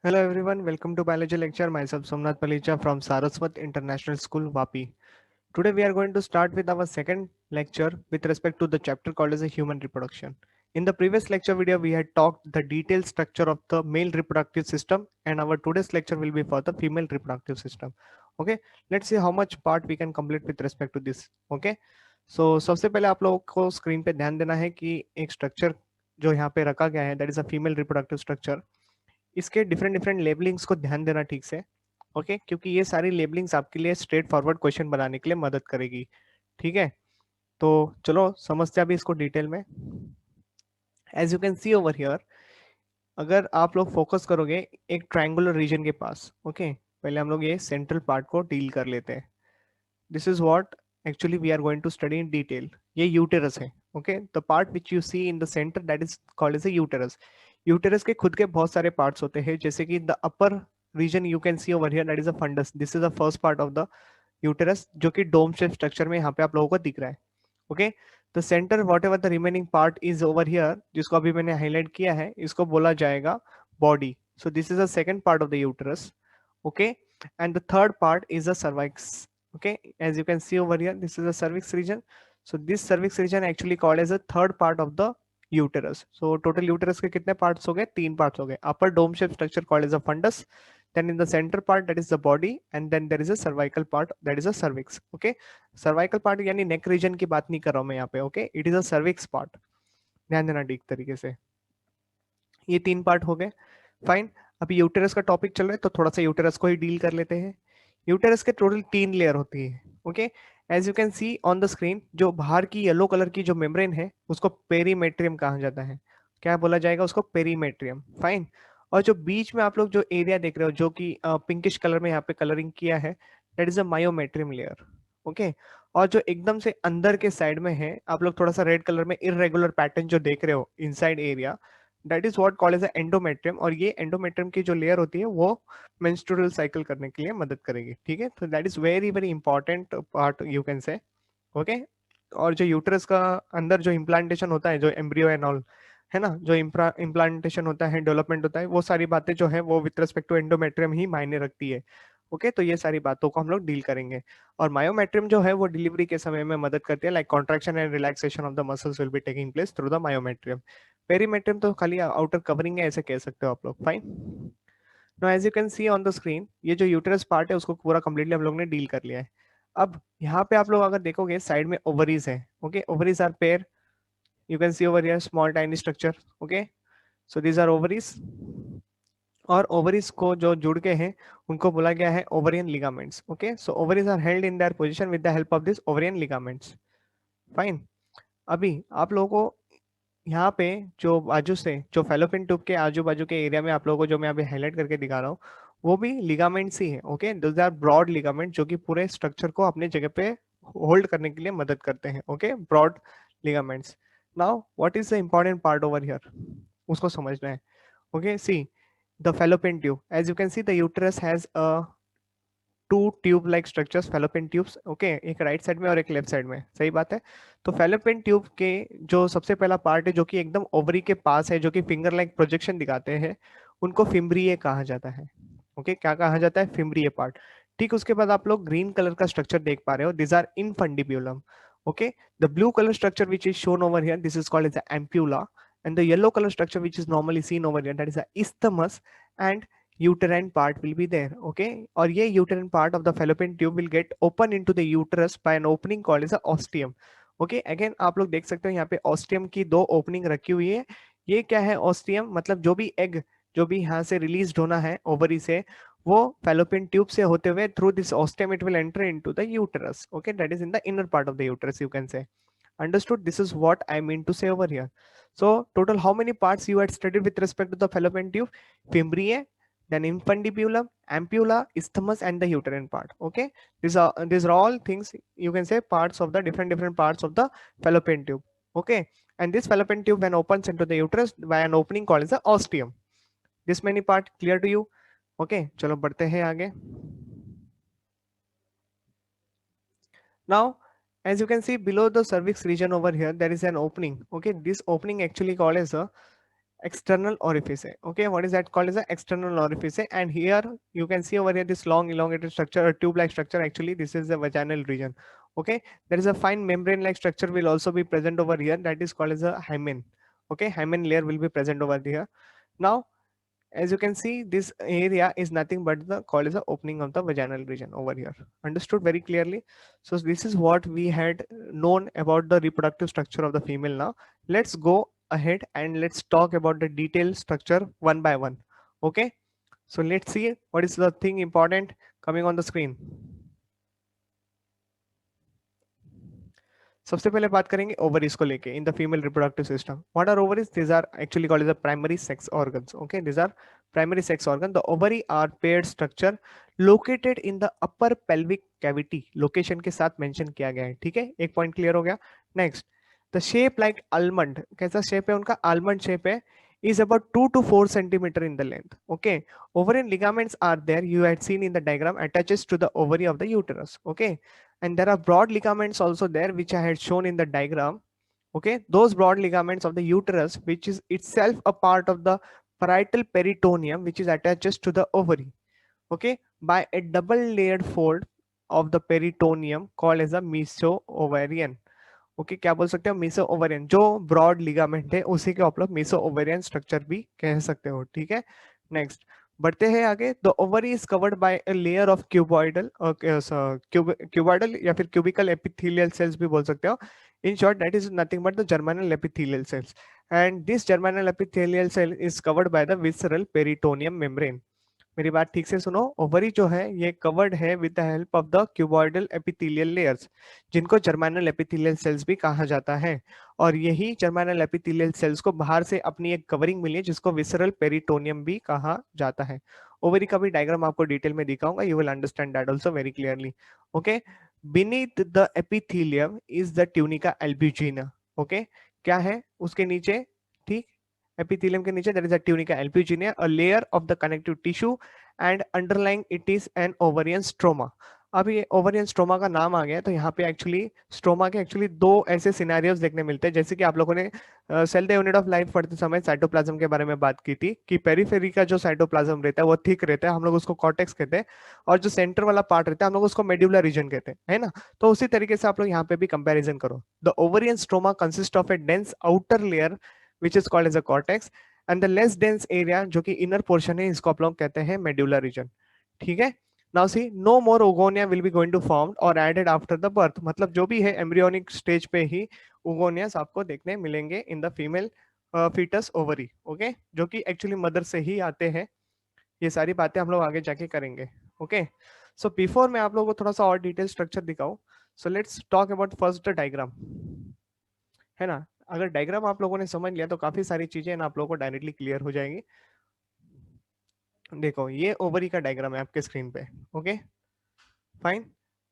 Hello everyone, welcome to biology lecture. Myself Somnath Palicha from Saraswat International School, Vapi. Today we are going to start with our second lecture with respect to the chapter called as a human reproduction. In the previous lecture video, we had talked the detailed structure of the male reproductive system, and our today's lecture will be for the female reproductive system. Okay, let's see how much part we can complete with respect to this. Okay, so सबसे पहले आप लोगों को screen पे ध्यान देना है कि एक स्ट्रक्चर जो यहाँ पे रखा गया है, that is a female reproductive structure. इसके डिफरेंट डिफरेंट लेबलिंग्स को ध्यान देना ठीक से. ओके, क्योंकि ये सारी लेबलिंग्स आपके लिए स्ट्रेट फॉरवर्ड क्वेश्चन बनाने के लिए मदद करेगी. ठीक है, तो चलो समझते हैं अभी इसको डिटेल में. As you can see over here, अगर आप लोग फोकस करोगे एक ट्रायंगुलर रीजन के पास. ओके, पहले हम लोग ये सेंट्रल पार्ट को डील कर लेते हैं. This is what actually we are going to study in detail. ये यूटेरस है. Okay, the part which you see in the centre that is called as a uterus. Uterus के खुद के बहुत सारे पार्ट्स होते हैं, जैसे कि the upper region you can see over here, that is a fundus. This is the first part of the uterus, जो कि डोम शेप स्ट्रक्चर में यहाँ पे आप लोगों को दिख रहा है. Okay, the centre what ever the remaining part is over here, जिसको अभी मैंने हाईलाइट किया है, इसको बोला जाएगा body. So this is the second part of the uterus. Okay, and the third part is the cervix. Okay, as you can see over here, this is the cervix region. So this cervix region actually called as a third part of the uterus. So total uterus के कितने parts हो गए? 3 parts हो गए. Upper dome shaped structure called as a fundus, then in the center part, that is the body, and then there is a cervical part, that is a cervix. Okay, cervical part यानी neck region की बात नहीं कर रहा हूँ मैं यहाँ पे. Okay, it is a cervix part. ध्यान देना ठीक तरीके से. ये 3 पार्ट हो गए. फाइन. अभी यूटेरस का टॉपिक चल रहा है, तो थोड़ा सा यूटेरस को ही डील कर लेते हैं. यूटेरस के टोटल 3 लेयर होती है. Okay, as you can see on the screen, जो बाहर की येलो कलर की जो मेम्ब्रेन है, उसको पेरीमेट्रियम कहा जाता है. क्या बोला जाएगा उसको? पेरीमेट्रियम. फाइन. और जो बीच में आप लोग जो एरिया देख रहे हो, जो कि पिंकिश कलर में यहाँ पे कलरिंग किया है, that is a myometrium layer. Okay, और जो एकदम से अंदर के साइड में है, आप लोग थोड़ा सा रेड कलर में इरेगुलर पैटर्न जो देख रहे हो inside area, that is what called as endometrium. और ये एंडोमेट्रियम की जो लेयर होती है, वो मेंस्ट्रुअल साइकिल करने के लिए मदद करेगी. ठीक है, तो that is very very important part you can से. ओके, और जो यूट्रस का अंदर जो इम्प्लांटेशन होता है, जो एम्ब्रियो एंड ऑल है ना, जो इम्प्लांटेशन होता है, डेवलपमेंट होता है, वो सारी बातें जो है वो विथ रेस्पेक्ट टू एंडोमेट्रियम ही मायने रखती है. ओके, तो ये सारी बातों को हम लोग डील करेंगे. और मायोमेट्रियम जो है वो डिलीवरी के समय में मदद करती है, like contraction and relaxation of the muscles will be taking place through the myometrium. Perimetrium तो खाली आउटर कवरिंग है, ऐसे कह सकते हो आप लोग. Fine. Now as you can see on the screen, ये जो यूटेरस पार्ट है उसको पूरा कंप्लीटली हम लोग ने डील कर लिया है. अब यहाँ पे आप लोग अगर देखोगे, साइड में ओवरीज है. Okay, ovaries are pair. You can see over here small tiny structure. Okay, so these are ovaries. और ओवरीज को जो जुड़ के हैं, उनको बोला गया है ovarian ligaments. Okay, so ovaries are held in their position with the help of this ovarian ligaments. Fine. अभी आप लोगों को यहाँ पे जो बाजू से, जो फेलोपियन ट्यूब के आजू बाजू के एरिया में आप लोगों को जो मैं अभी हाईलाइट करके दिखा रहा हूँ, वो भी लिगामेंट्स ही है. Okay, those are broad ligament, जो कि पूरे स्ट्रक्चर को अपने जगह पे होल्ड करने के लिए मदद करते हैं. Okay, broad ligaments. Now what is the important part over here, उसको समझना है. Okay, see the fallopian tube. As you can see, the uterus has a two tube like structures, fallopian tubes. Okay, एक right side में और एक left side में. सही बात है. तो फेलोपियन ट्यूब के जो सबसे पहला पार्ट है, जो कि एकदम ओवरी के पास है, जो कि फिंगर लाइक प्रोजेक्शन दिखाते हैं, उनको फिम्ब्रिये कहा जाता है. ओके, क्या कहा जाता है? फिम्ब्रिये पार्ट. ठीक, उसके बाद आप लोग ग्रीन कलर का स्ट्रक्चर देख पा रहे हो. This are infundibulum. Okay, the blue colour structure which is shown over here, this is called as ampulla. and the yellow color structure which is normally seen over here, that is the isthmus, and uterine part will be there. Okay, और ये uterine part of the fallopian tube will get open into the uterus by an opening called as a ostium. Okay, again आप लोग देख सकते हो यहाँ पे ostium की 2 ओपनिंग रखी हुई है. ये क्या है ostium? मतलब जो भी एग, जो भी यहाँ से रिलीज होना है ओवरी से, वो fallopian tube से होते हुए through this ostium it will enter into the uterus. Okay, that is in the inner part of the uterus, you can say. Understood? This is what I mean to say over here. So total how many parts you had studied with respect to the fallopian tube? Fimbriae, then infundibulum, ampulla, isthmus, and the uterine part. Okay, these are all things, you can say, parts of the different parts of the fallopian tube. Okay, and this fallopian tube when opens into the uterus by an opening called as the ostium. This many part clear to you? Okay, चलो बढ़ते हैं आगे. Now, as you can see below the cervix region over here, there is an opening. Okay, this opening actually called as a external orifice. Okay, what is that called as an external orifice? And here you can see over here this long elongated structure or tube like structure. Actually this is the vaginal region. Okay, there is a fine membrane like structure will also be present over here, that is called as a hymen. Okay, hymen layer will be present over here. Now as you can see, this area is nothing but the called as the opening of the vaginal region over here. Understood very clearly? So this is what we had known about the reproductive structure of the female. Now let's go ahead and let's talk about the detailed structure one by one. Okay, so let's see what is the thing important coming on the screen. सबसे पहले बात करेंगे ovaries को लेके in the female reproductive system. What are ovaries? These are actually called as the primary sex organs. Okay, these are primary sex organ. The ovary are paired structure located in the upper pelvic cavity. Location के साथ mention किया गया है. ठीक है, एक point clear हो गया. Next, the shape like almond. कैसा शेप है उनका? आलमंड शेप है. is about 2 to 4 centimeter in the length. Okay, ovarian ligaments are there, you had seen in the diagram, attaches to the ovary of the uterus. Okay, and there are broad ligaments also there which I had shown in the diagram. Okay, those broad ligaments of the uterus which is itself a part of the parietal peritoneum which is attaches to the ovary. Okay, by a double layered fold of the peritoneum called as a meso-ovarian. Okay, क्या बोल सकते हो? Meesho ovarian. जो broad ligament है उसी के आप लोग मीसो ओवेरियन स्ट्रक्चर भी कह सकते हो. ठीक है, नेक्स्ट बढ़ते हैं आगे. The ovary is covered by a layer of cuboidal, cuboidal या फिर क्यूबिकल एपिथेलियल सेल्स भी बोल सकते हो. In short that is nothing but the germinal epithelial cells, and this germinal epithelial cell is covered by the visceral peritoneum membrane. मेरी बात ठीक से सुनो. ओवरी जो है ये कवर्ड है with the help of the cuboidal epithelial layers, जिनको जर्मिनल एपिथेलियल सेल्स भी कहा जाता है. और यही जर्मिनल एपिथेलियल सेल्स को बाहर से अपनी एक कवरिंग मिली है जिसको विसरल पेरिटोनियम भी कहा जाता है. ओवरी का भी डायग्राम आपको डिटेल में दिखाऊंगा, you will understand that also very clearly. Okay, beneath the epithelium is the tunica albuginea. Okay, क्या है उसके नीचे? ठीक, epithelium के नीचे there is a tunica albuginea, a layer of the connective tissue, and underlying it is an ovarian stroma. अब ये ovarian stroma का नाम आ गया तो यहाँ पे एक्चुअली स्ट्रोमा के एक्चुअली दो ऐसे सिनेरियोज देखने मिलते हैं. जैसे कि आप लोगों ने cell the unit of life पढ़ते समय साइटोप्लाज्म के बारे में बात की थी कि पेरिफेरी का जो साइटोप्लाज्म रहता है वो थिक रहता है, हम लोग उसको कॉर्टेक्स कहते हैं, और जो सेंटर वाला पार्ट रहता है हम लोग उसको मेड्यूलर रीजन कहते हैं, है ना. तो उसी तरीके से आप लोग यहाँ पे भी कंपेरिजन करो. The ovarian stroma consist of A dense outer layer which is called as a cortex, and the less dense area जो कि inner portion है इसको आप लोग कहते हैं medulla region. ठीक है, now see, no more oogonia will be going to formed or added after the birth. मतलब जो भी है embryonic stage पे ही ओगोनियास आपको देखने मिलेंगे in the female fetus ovary. Okay, जो कि actually mother से ही आते हैं. ये सारी बातें हम लोग आगे जाके करेंगे. Okay, so before मैं आप लोगों को थोड़ा सा और डिटेल स्ट्रक्चर दिखाऊं, so let's talk about first the diagram, है ना. अगर डायग्राम आप लोगों ने समझ लिया तो काफी सारी चीजें ना आप लोगों को डायरेक्टली क्लियर हो जाएंगी. देखो ये ओवरी का डायग्राम है आपके स्क्रीन पे. Okay, fine.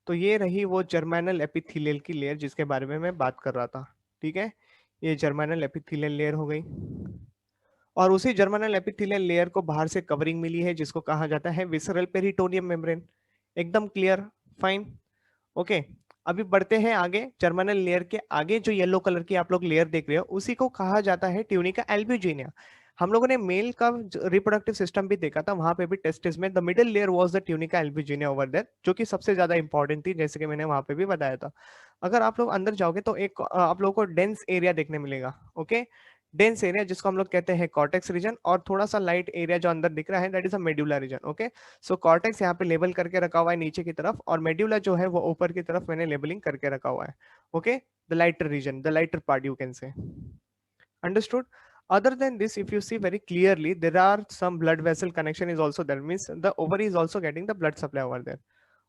तो ये रही वो जर्मिनल एपिथेलियल की लेयर जिसके बारे में मैं बात कर रहा था. ठीक है, ये जर्मिनल एपिथेलियल लेयर हो गई, और उसी जर्मिनल एपिथेलियल लेयर को बाहर से कवरिंग मिली है जिसको कहा जाता है विसरल पेरिटोनियम मेम्ब्रेन. एकदम क्लियर, फाइन. ओके, अभी बढ़ते हैं आगे. जर्मिनल लेयर के आगे जो येलो कलर की आप लोग लेयर देख रहे हो उसी को कहा जाता है ट्यूनिका एल्ब्यूजिनिया. हम लोगों ने मेल का रिप्रोडक्टिव सिस्टम भी देखा था, वहां पे भी टेस्टिस में the middle layer was the tunica albuginea over there, जो कि सबसे ज्यादा इंपॉर्टेंट थी, जैसे कि मैंने वहां पे भी बताया था. अगर आप लोग अंदर जाओगे तो एक आप लोगों को डेंस एरिया देखने मिलेगा. ओके, डेंस एरिया जिसको हम लोग कहते हैं कॉर्टेक्स रीजन, और थोड़ा सा लाइट एरिया जो अंदर दिख रहा है that is a medulla region. Okay, so cortex यहाँ पे लेबल करके रखा हुआ है नीचे की तरफ, और मेड्यूला जो है वो ऊपर की तरफ मैंने लेबलिंग करके रखा हुआ है. Okay, the lighter region, the lighter part you can say. Understood? Other than this, if you see very clearly, there are some blood vessel connection is also there, means the ovary is also getting the blood supply over there.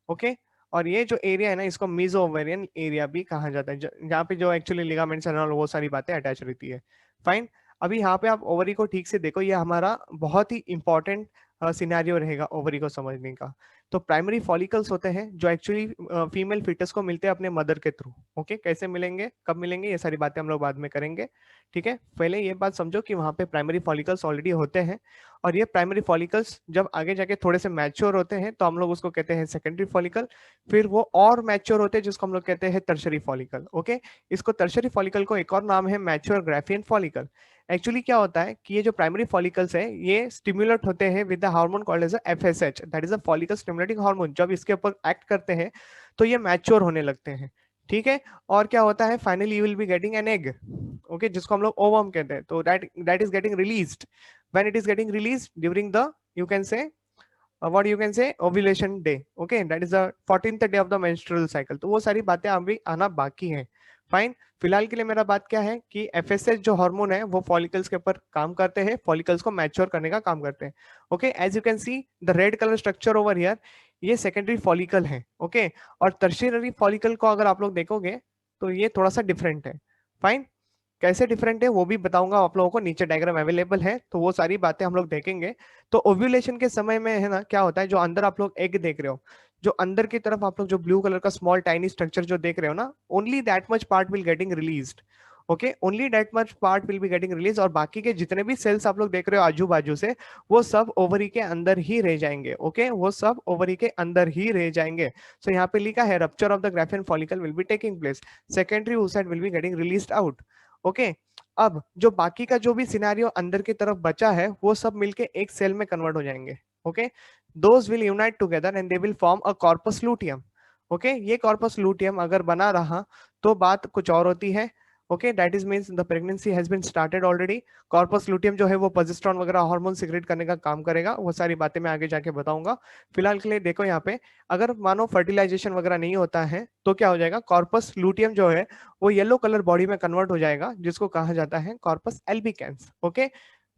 Okay, और ये जो area है ना इसको meso ovarian area भी कहा जाता है, जहाँ पे जो एक्चुअली लिगामेंट्स एंड वो सारी बातें अटैच रहती है. फाइन. अभी यहाँ पे आप ओवरी को ठीक से देखो, ये हमारा बहुत ही इंपॉर्टेंट सिनेरियो रहेगा ओवरी को समझने का. तो प्राइमरी फॉलिकल्स होते हैं जो एक्चुअली फीमेल फिटस को मिलते हैं अपने मदर के थ्रू. ओके, कैसे मिलेंगे, कब मिलेंगे, ये सारी बातें हम लोग बाद में करेंगे. ठीक है, पहले ये बात समझो कि वहां पे प्राइमरी फॉलिकल्स ऑलरेडी होते हैं, और ये प्राइमरी फॉलिकल्स जब आगे जाके थोड़े से मैच्योर होते हैं तो हम लोग उसको कहते हैं सेकेंडरी फॉलिकल, फिर वो और मैच्योर होते हैं जिसको हम लोग कहते हैं टर्शरी फॉलिकल। ओके, इसको टर्शरी फॉलिकल को एक और नाम है मैच्योर ग्राफियन फॉलिकल। एक्चुअली क्या होता है कि ये जो प्राइमरी फॉलिकल्स है ये स्टिमुलेट होते हैं with the hormone called as FSH, that is a follicle stimulating hormone. जब इसके ऊपर एक्ट करते हैं तो ये मैच्योर होने लगते हैं, ठीक है। और क्या होता है, finally you will be getting an egg, okay, जिसको हम लोग ओवम कहते हैं। तो that is getting released, when it is getting released during the, you can से what you can say, ovulation day, okay, that is the 14th day of the menstrual cycle। तो वो सारी बातें अभी आना बाकी है। फाइन, फिलहाल के लिए मेरा बात क्या है कि एफएसएच जो हार्मोन है वो फॉलिकल्स के ऊपर काम करते हैं, फॉलिकल्स को मैच्योर करने का काम करते हैं। Okay, as you can see the red colour structure over here, ये सेकेंडरी फॉलिकल है। ओके, और टर्शियरी फॉलिकल को अगर आप लोग देखोगे तो ये थोड़ा सा डिफरेंट है। फाइन, कैसे डिफरेंट है वो भी बताऊंगा आप लोगों को, नीचे डायग्राम अवेलेबल है तो वो सारी बातें हम लोग देखेंगे। तो ओव्यूलेशन के समय में है ना क्या होता है, जो अंदर आप लोग एग देख रहे हो, जो अंदर की तरफ आप लोग जो ब्लू कलर का स्मॉल टाइनी स्ट्रक्चर जो देख रहे हो ना, only that much part will getting released. Okay, only that much part will be getting release, और बाकी के जितने भी सेल्स आप लोग देख रहे हो आजू बाजू से, वो सब ओवरी के अंदर ही रह जाएंगे। ओके, वो सब ओवरी के अंदर ही रह जाएंगे। सो यहाँ पे लिखा है rupture of the Graafian follicle will be taking place, secondary oocyte will be getting released out. Okay, अब जो बाकी का जो भी सिनेरियो अंदर की तरफ बचा है वो सब मिलके एक सेल में कन्वर्ट हो जाएंगे। Okay, those will unite together and they will form a corpus luteum. Okay, ये कॉर्पस लूटियम अगर बना रहा तो बात कुछ और होती है। Okay, that is means the pregnancy has been started already. Corpus luteum जो है वो प्रोजेस्टेरॉन वगैरह हार्मोन सिक्रेट करने का काम करेगा, वो सारी बातें मैं आगे जाके बताऊंगा। फिलहाल के लिए देखो यहाँ पे, अगर मानो फर्टिलाइजेशन वगैरह नहीं होता है तो क्या हो जाएगा, कॉर्पस लूटियम जो है वो येलो कलर बॉडी में कन्वर्ट हो जाएगा, जिसको कहा जाता है corpus albicans. Okay,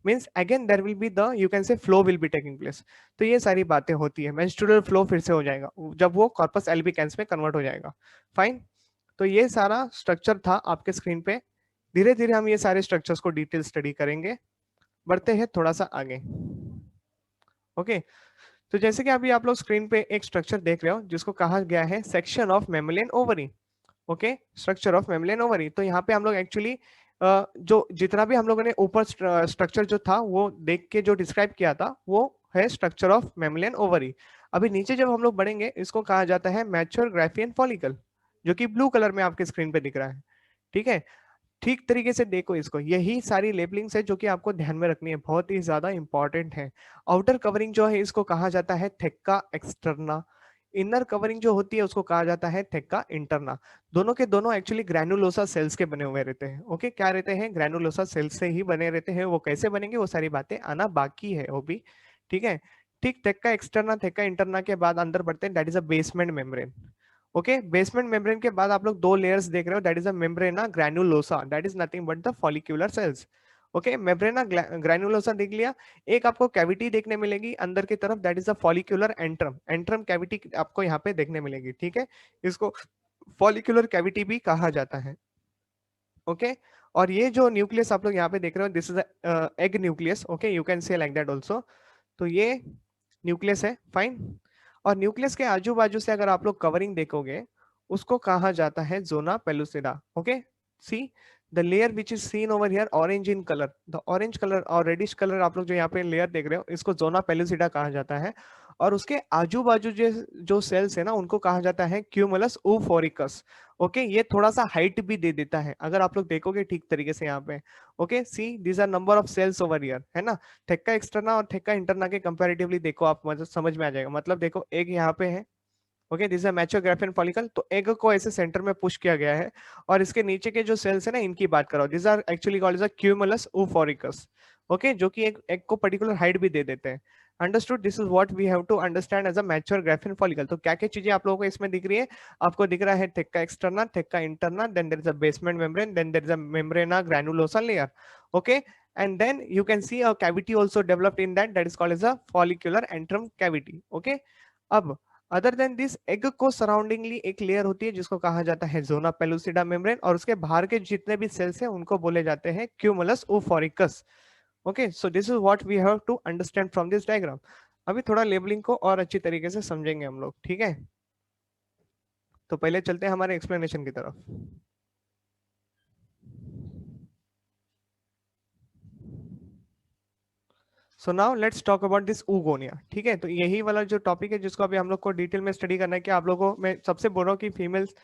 means again there will be the, you can say, flow will be taking place. तो ये सारी बातें होती है, मेंस्ट्रुअल फ्लो फिर से हो जाएगा जब वो कॉर्पस एल्बिकेंस में कन्वर्ट हो जाएगा। फाइन, तो ये सारा स्ट्रक्चर था आपके स्क्रीन पे। धीरे धीरे हम ये सारे स्ट्रक्चर्स को डिटेल स्टडी करेंगे। बढ़ते हैं थोड़ा सा आगे। ओके, तो जैसे कि अभी आप लोग स्क्रीन पे एक स्ट्रक्चर देख रहे हो जिसको कहा गया है section of mammalian ovary. Okay, structure of mammalian ovary. तो यहाँ पे हम लोग एक्चुअली जो जितना भी हम लोगों ने ऊपर स्ट्रक्चर जो था वो देख के जो डिस्क्राइब किया था वो है स्ट्रक्चर ऑफ मेमलियन ओवरी। अभी नीचे जब हम लोग बढ़ेंगे इसको कहा जाता है मैच्योर ग्राफियन फॉलिकल, जो कि ब्लू कलर में आपके स्क्रीन पे दिख रहा है। ठीक है, ठीक तरीके से देखो इसको, यही सारी लेबलिंग्स है जो कि आपको ध्यान में रखनी है, बहुत ही ज्यादा इंपॉर्टेंट है। आउटर कवरिंग जो है इसको कहा जाता है थेक्का एक्सटर्ना, इनर कवरिंग जो होती है उसको कहा जाता है थेक्का इंटरना। दोनों के दोनों एक्चुअली ग्रैनुलोसा सेल्स के बने हुए रहते हैं। ओके, क्या रहते हैं, ग्रैनुलोसा सेल्स से ही बने रहते हैं। वो कैसे बनेंगे वो सारी बातें आना बाकी है वो भी, ठीक है। ठीक, थेक्का एक्सटर्ना थेक्का इंटरना के बाद अंदर बढ़ते हैं, that is a basement membrane. Okay, basement membrane के बाद आप लोग दो लेयर्स देख रहे हो, that is a membrana granulosa, that is nothing but the follicular cells. Okay, membrana granulosa देख लिया। एक आपको कैविटी देखने मिलेगी अंदर की तरफ, that is a follicular antrum, antrum cavity आपको यहाँ पे देखने मिलेगी, ठीक है। इसको फॉलिक्यूलर कैविटी भी कहा जाता है। ओके, और ये जो न्यूक्लियस आप लोग यहाँ पे देख रहे हो, this is egg nucleus. Okay, you can से लाइक दैट ऑल्सो। तो ये न्यूक्लियस है, फाइन। और न्यूक्लियस के आजू बाजू से अगर आप लोग कवरिंग देखोगे उसको कहा जाता है zona pellucida. Okay, see the layer which is seen over here orange in colour, the orange colour और रेडिश कलर आप लोग जो यहाँ पे लेयर देख रहे हो इसको जोना पेलुसिडा कहा जाता है। और उसके आजू बाजू जो जो सेल्स है ना उनको कहा जाता है क्यूमुलस oophoricus। ओके, ये थोड़ा सा हाइट भी दे देता है अगर आप लोग देखोगे ठीक तरीके से यहाँ पे। Okay, see these are number of cells over here, है ना। थेक्का एक्सटर्ना और थेक्का इंटरना के कंपैरेटिवली देखो आप, मतलब समझ में आ जाएगा। मतलब देखो एक यहाँ पे है, okay, this is mature Graafian follicle, तो एग को ऐसे सेंटर में पुश किया गया है। और इसके नीचे के जो सेल्स है ना इनकी बात करो, this are actually called as a cumulus oophoricus। Okay, जो कि एक एग को पर्टिकुलर हाइट भी दे देते हैं। Understood, this is what we have to understand as a mature Graafian follicle. तो क्या क्या चीजें आप लोगों को इसमें दिख रही है, आपको दिख रहा है theca externa theca interna, then there is a basement membrane, then there is a membrana granulosa layer. Okay, and then you can see a cavity also developed in that, that is called as a follicular antrum cavity। okay, अब other than this egg को सराउंडिंगली एक layer होती है जिसको कहा जाता है zona pellucida membrane, और उसके बाहर के जितने भी सेल्स हैं उनको बोले जाते हैं cumulus oophoricus। Okay, so this is what we have to understand from this diagram. अभी थोड़ा लेबलिंग को और अच्छी तरीके से समझेंगे हम लोग, ठीक है। तो पहले चलते हैं हमारे एक्सप्लेनेशन की तरफ। So now let's talk about this oogonia. ठीक है, तो यही वाला जो टॉपिक है जिसको अभी हम लोग को डिटेल में स्टडी करना है कि आप लोगों को मैं सबसे बोल रहा हूँ कि फीमेल्स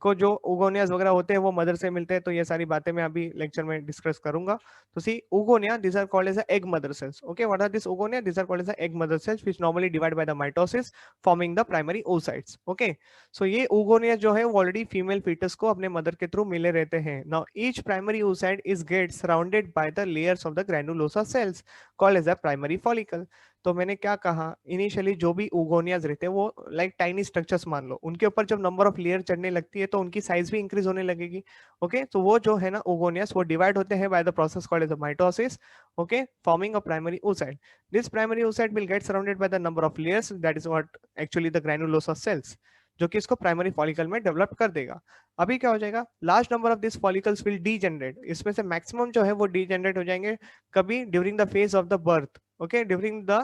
को जो उगोनियाज वगैरह होते हैं वो मदर से मिलते हैं, तो ये सारी बातें मैं अभी लेक्चर में डिस्कस करूंगा। तो see oogonia this are called as egg mother cells. Okay, what are this oogonia? This are called as egg mother cells which normally divide by the mitosis forming the primary oocytes। Okay, so ये oogonia जो है वो already female foetus को अपने mother के through मिले रहते हैं। Now each primary oocyte is get surrounded by the layers of the granulosa cells called as the primary follicle. तो मैंने क्या कहा, इनिशियली जो भी उगोनियाज रहते हैं वो लाइक टाइनी स्ट्रक्चर्स मान लो, उनके ऊपर जब नंबर ऑफ लेयर चढ़ने लगती है तो उनकी साइज भी इंक्रीज होने लगेगी। ओके, तो वो जो है ना उगोनियास वो डिवाइड होते हैं by the process called as mitosis. Okay, forming a primary oocyte। This primary oocyte will get surrounded by the number of layers, that is what actually the granulosa cells, जो कि इसको प्राइमरी फॉलिकल में develop कर देगा। अभी क्या हो जाएगा, large number of this follicles will degenerate, इसमें से मैक्सिमम जो है वो डीजेनरेट हो जाएंगे कभी during the phase of the birth. Okay, during the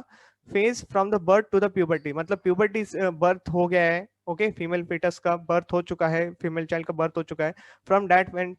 phase from the birth to the puberty, मतलब प्यूबर्टी बर्थ हो गया है। ओके, फीमेल फीटस का बर्थ हो चुका है, फीमेल चाइल्ड का बर्थ हो चुका है। From that when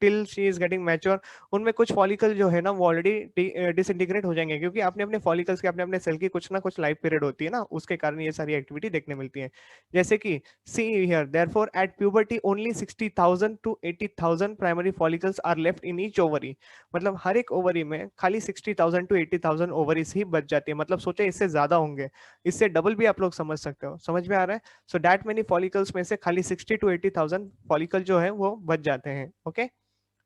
till she is getting mature, उनमें कुछ फॉलिकल जो है ना वो ऑलरेडी डिसइंटीग्रेट हो जाएंगे, क्योंकि अपने अपने फॉलिकल्स के अपने अपने सेल की कुछ ना कुछ लाइफ पीरियड होती है ना, उसके कारण ये सारी एक्टिविटी देखने मिलती है। जैसे कि see here, therefore at puberty only 60,000 to 80,000 primary follicles are left in each ovary. मतलब हर एक ओवरी में खाली 60,000 to 80,000 ओवरीज ही बच जाती है। मतलब सोचे इससे ज्यादा होंगे, इससे डबल भी आप लोग समझ सकते हो। समझ में आ रहा है? सो दैट मेनी फॉलिकल्स में से खाली 60 to 80,000 फॉलिकल जो है वो बच जाते हैं। ओके,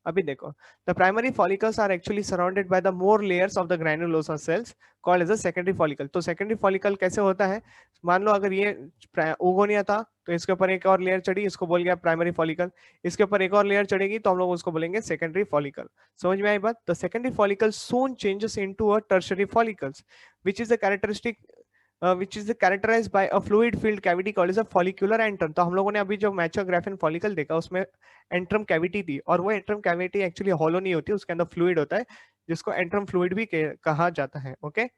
अभी देखो, the primary follicles are actually surrounded by the more layers of the granulosa cells called as a secondary follicle. तो सेकेंडरी फॉलिकल कैसे होता है, मान लो अगर ये ओगोनिया था तो इसके ऊपर एक और लेयर चढ़ी, इसको बोल गया प्राइमरी फॉलिकल। इसके ऊपर एक और लेयर चढ़ेगी तो हम लोग उसको बोलेंगे सेकेंडरी फॉलिकल। समझ में आई बात? The secondary follicle soon changes into a tertiary follicles which is the characteristic which is characterized by a fluid filled cavity called as a follicular antrum। तो हम लोगों ने अभी जो मैच्योर ग्राफिन फॉलिकल देखा उसमें एंट्रम कैविटी थी, और वो एंट्रम कैविटी एक्चुअली हॉलो नहीं होती, उसके अंदर फ्लूइड होता है जिसको एंट्रम फ्लूइड भी कहा जाता है। Okay,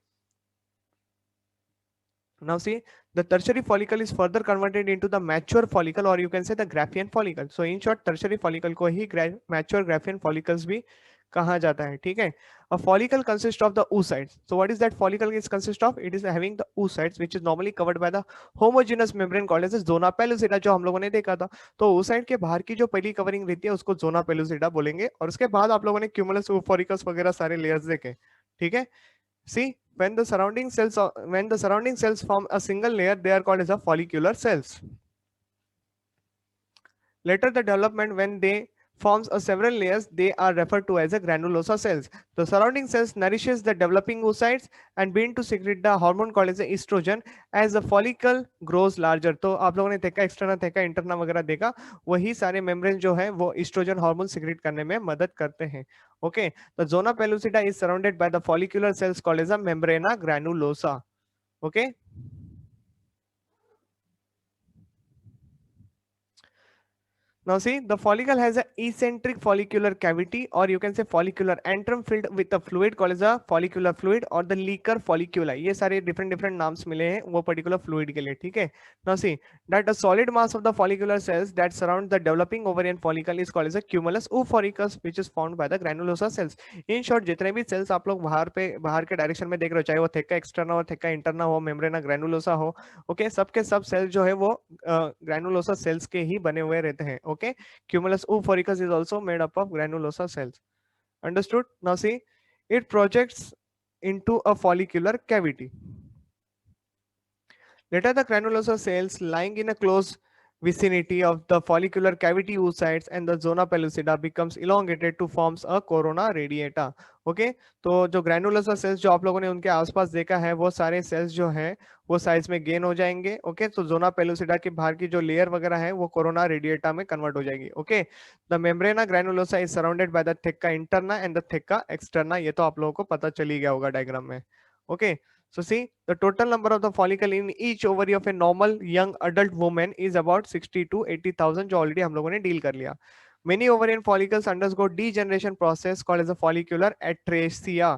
now see, the tertiary follicle is further converted into the mature follicle, or you can say the Graafian follicle। so in short tertiary follicle को ही mature Graafian follicles भी कहा जाता है। ठीक है, a follicle consists of the oocytes। so what is that follicle is consist of? it is having the oocytes which is normally covered by the homogeneous membrane called as zona pellucida, जो हम लोगों ने देखा था। तो oocyte के बाहर की जो पहली कवरिंग रहती है उसको zona pellucida बोलेंगे, और उसके बाद आप लोगों ने cumulus oophoricus वगैरह सारे लेयर्स देखे। ठीक है, see, when the surrounding cells form a single layer, they are called as a follicular cells. Later, the development when they forms a several layers, they are referred to as a granulosa cells. The surrounding cells nourishes the developing oocytes and begin to secrete the hormone called as estrogen as the follicle grows larger। तो आप लोगों ने देखा external देखा internal वगैरह देखा, वही सारे मेम्ब्रेन जो है वो एस्ट्रोजन हार्मोन सिक्रेट करने में मदद करते हैं। Okay, the zona pellucida is surrounded by the follicular cells called as a membrana granulosa. Okay, now see, the follicle has a eccentric follicular cavity, or you can say follicular antrum filled with a fluid called as a follicular fluid or the Leaker folliculi। ये सारे different different नाम्स मिले हैं वो particular fluid के लिए। ठीक है, now see that the solid mass of the follicular cells that surround the developing ovarian follicle is called as a cumulus oophoricus which is formed by the granulosa cells। in short, जितने भी cells आप लोग बाहर के direction में देख रहे हो, चाहे वो थेक्का एक्सटर्ना हो, थेक्का इंटरना हो, मेम्ब्रेना ग्रैनुलोसा हो, ओके, सबके सब सेल जो है वो ग्रैनुलोसा सेल्स के ही बने हुए रहते हैं। Okay, cumulus oophoricus is also made up of granulosa cells। understood? now see, it projects into a follicular cavity। later the granulosa cells lying in a close vicinity of the follicular cavity oocytes and the zona pellucida becomes elongated to forms a corona radiata। Okay, तो जो granulosa cells जो आप लोगों ने उनके आसपास देखा है वो सारे सेल्स जो हैं वो साइज में गेन हो जाएंगे। ओके, तो जोना पेलुसिडा के बाहर की जो लेयर वगैरह है वो कोरोना रेडिएटा में कन्वर्ट हो जाएगी। Okay, the membrana granulosa is surrounded by the theca interna and the theca externa. ये तो आप लोगों को पता चल ही गया होगा डायग्राम में। Okay, so see, the total number of the follicle in each ovary of a normal young adult woman is about 60 to 80,000, जो ऑलरेडी हम लोगों ने डील कर लिया। Many ovarian follicles undergo degeneration process called as a follicular atresia।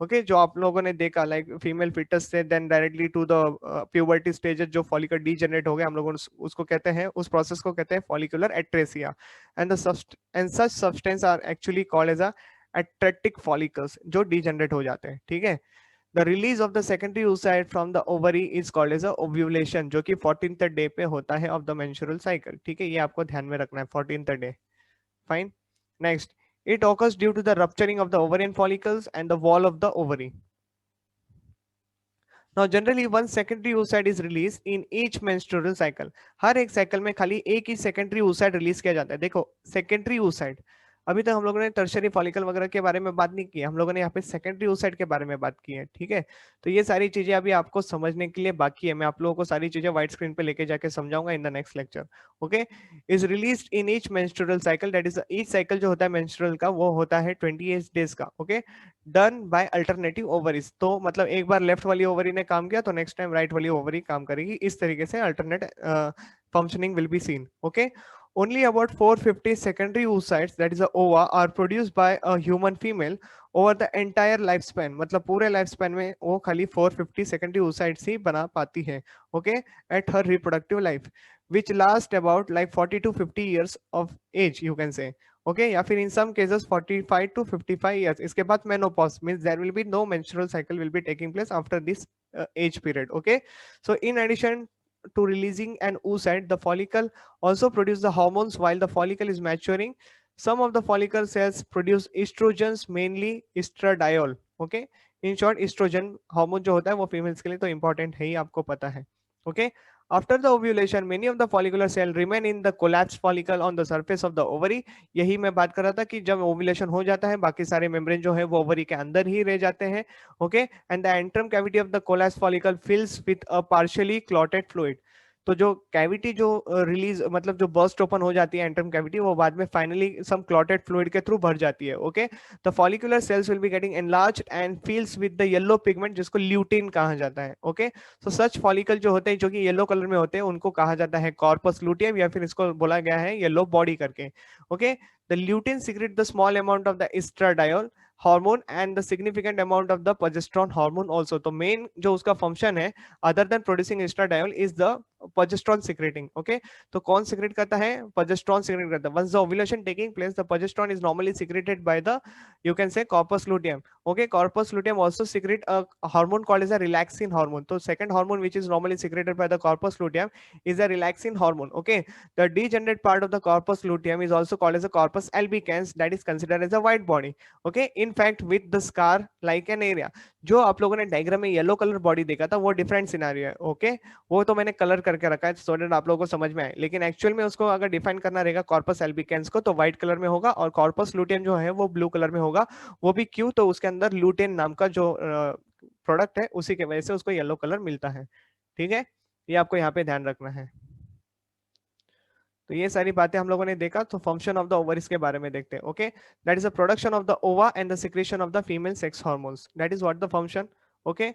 Okay, जो आप लोगों ने देखा लाइक फीमेल फिटस से then directly to the puberty stage जो फॉलिकल डीजनरेट हो गया, हम लोगों ने उसको कहते हैं, उस प्रोसेस को कहते हैं follicular atresia. And such substance are actually called as a atretic follicles जो डीजनरेट हो जाते हैं। ठीक है, the release of the secondary oocyte from the ovary is called as ovulation, जो कि 14th डे पे होता है ऑफ द मेंस्ट्रुअल साइकिल। ठीक है, ये आपको ध्यान में रखना है, 14th day. Fine. Next, it occurs due to the rupturing of the ovarian follicles and the wall of the ovary. Now generally one secondary oocyte is released in each menstrual cycle. हर एक cycle में खाली एक ही secondary oocyte release किया जाता है। देखो secondary oocyte, अभी तक हम लोगों ने टर्शरी फॉलिकल वगैरह के बारे में बात नहीं की, हम लोगों ने यहाँ पे सेकेंडरी oocyte के बारे में बात की है। ठीक है, तो ये सारी चीजें अभी आपको समझने के लिए बाकी है। मैं आप लोगों को सारी चीजें व्हाइट स्क्रीन पे लेके जाके समझाऊंगा in the next lecture. Okay, is released in each menstrual cycle, that is each cycle जो होता है मेंस्ट्रुअल का वो होता है 28 डेज का। Okay, done by alternative ovaries, तो मतलब एक बार लेफ्ट वाली ओवरी ने काम किया तो नेक्स्ट टाइम राइट वाली ओवरी काम करेगी। इस तरीके से alternate functioning will be seen. Okay, only about 450 secondary oocytes, that is a ova, are produced by a human female over the entire lifespan, मतलब पूरे लाइफ स्पैन में वो खाली 450 secondary oocytes ही बना पाती है। okay, at her reproductive life which last about like 40 to 50 years of age, you can say. okay, या फिर in some cases 45 to 55 years, इसके बाद menopause means there will be no menstrual cycle will be taking place after this age period. okay, so in addition to releasing an oocyte, the follicle also produces the hormones while the follicle is maturing. Some of the follicle cells produce estrogens, mainly estradiol. okay, in short estrogen hormone जो होता है वो females के लिए तो important है ही, आपको पता है। okay, after the ovulation many of the follicular cell remain in the collapsed follicle on the surface of the ovary. यही मैं बात कर रहा था कि जब ओव्यूलेशन हो जाता है बाकी सारे मेम्ब्रेन जो है वो ओवरी के अंदर ही रह जाते हैं। okay, and the antrum cavity of the collapsed follicle fills with a partially clotted fluid. तो जो कैविटी जो रिलीज मतलब जो बर्स्ट ओपन हो जाती है एंट्रम कैविटी, वो बाद में फाइनली सम क्लॉटेड फ्लूइड के थ्रू भर जाती है। Okay, the follicular cells will be getting enlarged and fills with the yellow pigment, जिसको ल्यूटिन कहा जाता है। ओके, सो सच फॉलिकल जो होते हैं जो कि येलो कलर में होते हैं उनको कहा जाता है कॉर्पस लूटियम, या फिर इसको बोला गया है येलो बॉडी करके। Okay, the lutein secrete the small amount of the estradiol hormone and the significant amount of the progesterone hormone also. तो मेन जो उसका फंक्शन है other than producing estradiol is the progesterone secreting. Okay, तो कौन secrete करता है? Progesterone secrete करता है। Once the ovulation taking place the progesterone is normally secreted by the you can say corpus luteum. okay, corpus luteum also secrete a hormone called as a relaxin hormone. So second hormone which is normally secreted by the corpus luteum is a relaxin hormone. okay, the degenerate part of the corpus luteum is also called as a corpus albicans, that is considered as a white body. okay, in fact with the scar like an area, जो आप लोगों ने diagram में yellow colour body देखा था वो different scenario है। Okay, वो तो मैंने कलर करके रखा है सो दैट आप लोगों को समझ में आए, लेकिन एक्चुअल में उसको अगर डिफाइन करना रहेगा कॉर्पस एल्बिकेंस को तो व्हाइट कलर में होगा और कॉर्पस लूटियम जो है वो ब्लू कलर में होगा। वो भी क्यों? तो उसके अंदर लूटेन नाम का जो प्रोडक्ट है उसी के वजह से उसको येलो कलर मिलता है। ठीक है, ये आपको यहाँ पे ध्यान रखना है। तो ये सारी बातें हम लोगों ने देखा, तो फंक्शन ऑफ द ओवरीज के बारे में देखते हैं। Okay, that is the production of the ova and the secretion of the female sex hormones, that is what the function. Okay,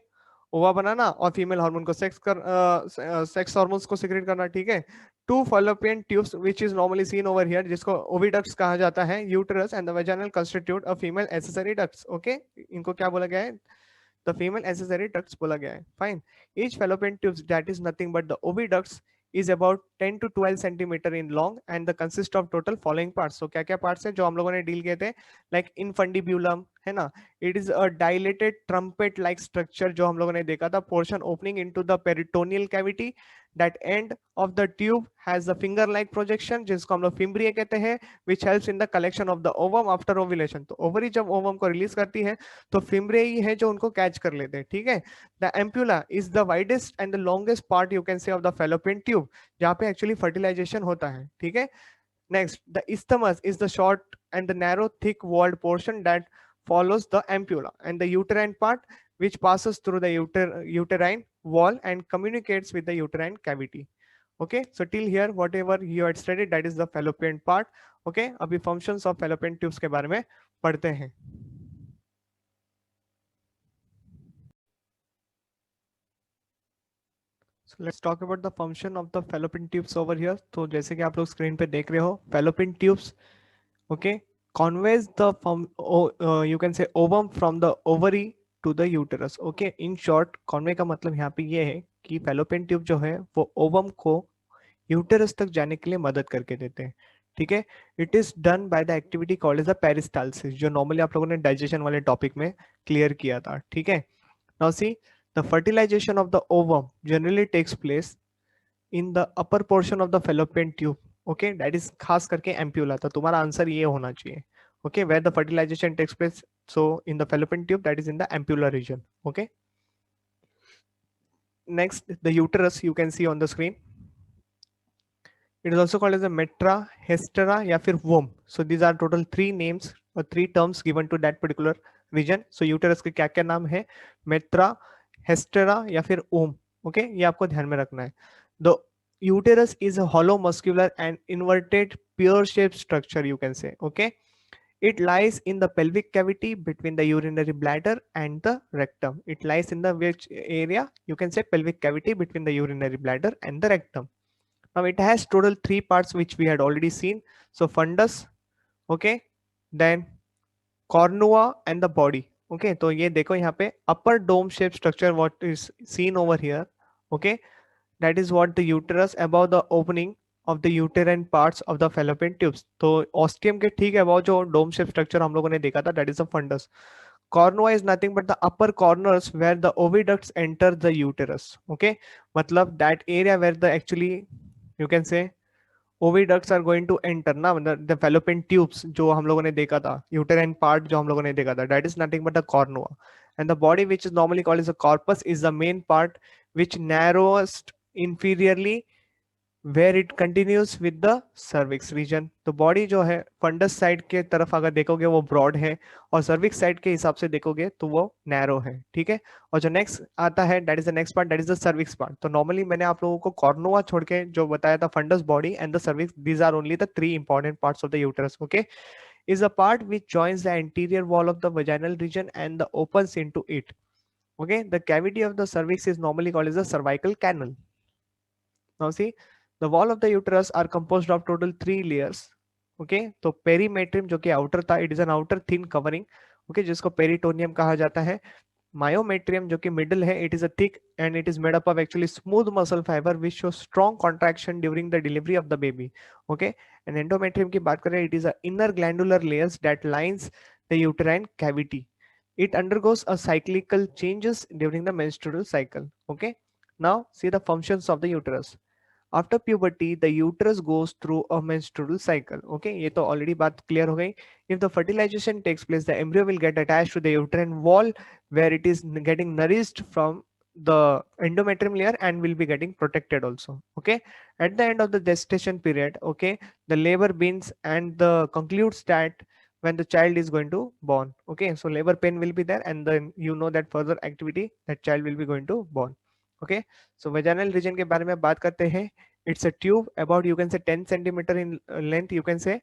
ova बनाना और फीमेल हार्मोन को सेक्स हार्मोन्स को secrete करना। ठीक है, two fallopian tubes which is normally seen over here, जिसको oviducts कहा जाता है, uterus and the vaginal constitute a female accessory ducts. Okay, इनको क्या बोला गया है? द फीमेल एक्सेसरी डक्ट्स बोला गया है। Fine, each fallopian tubes that is nothing but the oviducts is about 10 to 12 centimeter in long and the consist of total following parts. So क्या क्या parts है जो हम लोगों ने डील किए थे? like infundibulum है ना, it is a dilated trumpet like structure जो हम लोगों ने देखा था, portion opening into the peritoneal cavity, that end of the tube has a finger like projection जिसको हम लोग फिम्ब्रिया कहते हैं, which helps in the collection of the ovum after ovulation. तो ओवरी जब ओवम को रिलीज करती है तो फिम्ब्रिया ही है जो उनको कैच कर लेते हैं। ठीक है, the ampulla is the widest and the longest part you can say of the fallopian tube, जहाँ पे एक्चुअली फर्टिलाइजेशन होता है। ठीक है, next, the isthmus is the short and the narrow thick walled portion that follows the ampulla, and the uterine part which passes through the uterine wall and communicates with the uterine cavity. okay, so till here whatever you had studied, that is the fallopian part. okay, अभी functions of fallopian tubes के बारे में पढ़ते हैं। So let's talk about the function of the fallopian tubes over here. तो जैसे कि आप लोग स्क्रीन पे देख रहे हो, fallopian tubes, okay, conveys the you can say ovum from the ovary to the uterus. okay, in short convey का मतलब यहाँ पे ये है कि fallopian tube जो है वो ovum को यूटेरस तक जाने के लिए मदद करके देते हैं। ठीक है, it is done by the activity called as the peristalsis, जो नॉर्मली आप लोगों ने डाइजेशन वाले टॉपिक में क्लियर किया था। ठीक है, Now see, the fertilization of the ovum generally takes place in the upper portion of the fallopian tube. Okay, that is खास करके ampulla. तो तुम्हारा आंसर ये होना चाहिए. Okay, where the fertilization takes place. So in the fallopian tube, that is in the ampulla region. Okay. Next, the uterus you can see on the screen. It is also called as a metra, hestera, या फिर womb. So these are total three names or three terms given to that particular region. So uterus के क्या क्या नाम है? Metra, hestera या फिर womb. Okay, ये आपको ध्यान में रखना है. The uterus is a hollow muscular and inverted pear-shaped structure, you can say. Okay, it lies in the pelvic cavity between the urinary bladder and the rectum. It lies in the which area? You can say pelvic cavity between the urinary bladder and the rectum. Now it has total three parts which we had already seen. So fundus, okay, then cornua and the body. Okay, तो ये देखो यहाँ पे upper dome shaped structure what is seen over here. Okay, that is what the uterus above the opening of the uterine parts of the fallopian tubes. तो ostium के ठीक above जो dome shaped structure हम लोगों ने देखा था, that is the fundus. Cornua is nothing but the upper corners where the oviducts enter the uterus. Okay, मतलब that area where the actually you can say oviducts are going to enter ना, मतलब the fallopian tubes जो हम लोगों ने देखा था, uterine part जो हम लोगों ने देखा था, that is nothing but the cornua. And the body which is normally called as a corpus is the main part which narrowest inferiorly where it continues with the cervix region. तो body जो है funds side के तरफ अगर देखोगे वो broad है और सर्विक्स साइड के हिसाब से देखोगे तो वो नैरो है. ठीक है, और जो नेक्स्ट आता है that is the next part, that is the cervix part. तो नॉर्मली मैंने आप लोगों को कॉर्नोवा छोड़ के जो बताया था fundus, body and the cervix, these are only the three important parts of the uterus. Okay, is a part which joins the anterior wall of the vaginal region and the opens into it. Okay, the cavity of the cervix is normally called as the cervical canal. Now see, the wall of the uterus are composed of total three layers. Okay, तो perimetrium जो कि outer था, it is N outer thin covering. Okay, जिसको peritoneum कहा जाता है. Myometrium जो कि मिडिल है, it is a thick and it is made up of actually smooth muscle fibre which show strong contraction during the delivery of the baby. Okay, and endometrium की बात करें, it is a inner glandular layers that lines the uterine cavity. It undergoes a cyclical changes during the menstrual cycle. Okay, now see the functions of the uterus. After puberty the uterus goes through a menstrual cycle. Okay, ये तो already बात clear हो गई. If the fertilisation takes place the embryo will get attached to the uterine wall where it is getting nourished from the endometrium layer and will be getting protected also. Okay, at the end of the gestation period, okay, the labor begins and the concludes that when the child is going to born. Okay, so labor pain will be there and then you know that further activity that child will be going to born. Okay, so vaginal region के बारे में बात करते हैं. It's a tube about you can say 10 centimeter in length you can say,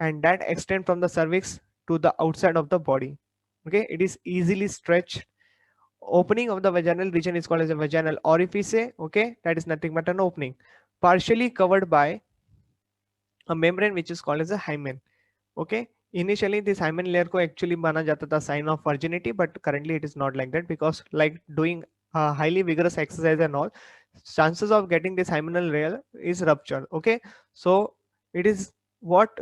and that extend from the cervix to the outside of the body. Okay, it is easily stretched. Opening of the vaginal region is called as a vaginal orifice. Okay, that is nothing but an opening partially covered by a membrane which is called as a hymen. Okay, initially this hymen layer को actually माना जाता था sign of virginity, but currently it is not like that because like doing highly vigorous exercise and all, chances of getting this hymenal layer is ruptured. Okay, so it is what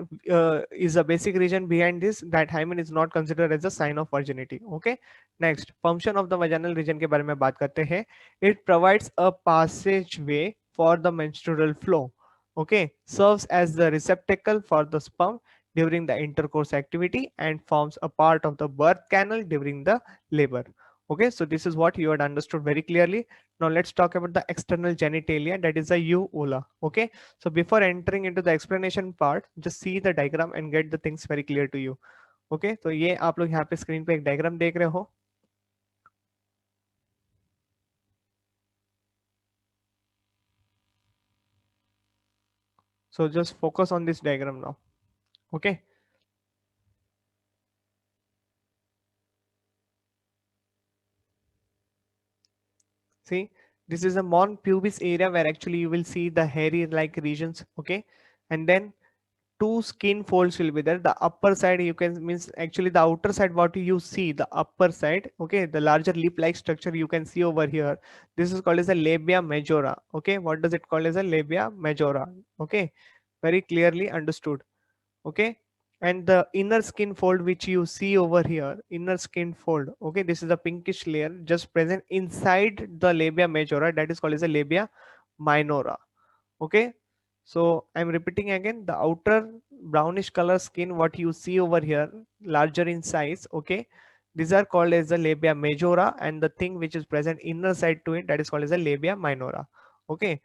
is the basic reason behind this, that hymen is not considered as a sign of virginity. Okay, next function of the vaginal region के बारे में बात करते हैं. It provides a passageway for the menstrual flow. Okay, serves as the receptacle for the sperm during the intercourse activity and forms a part of the birth canal during the labor. Okay, so this is what you had understood very clearly. Now let's talk about the external genitalia, that is the uvula. Okay, so before entering into the explanation part, just see the diagram and get the things very clear to you. Okay, तो ये आप लोग यहाँ पे screen पे एक diagram देख रहे हो. So just focus on this diagram now. Okay. See, this is a mon pubis area where actually you will see the hairy like regions. Okay, and then two skin folds will be there. The upper side you can means actually the outer side what you see, the upper side. Okay, the larger lip like structure you can see over here. This is called as a labia majora. Okay, what does it call as a labia majora? Okay, very clearly understood. Okay, And the inner skin fold which you see over here, inner skin fold, okay, this is a pinkish layer just present inside the labia majora, that is called as a labia minora. Okay, so I'm repeating again, the outer brownish color skin what you see over here, larger in size, okay, these are called as the labia majora, and the thing which is present inner side to it, that is called as a labia minora. Okay,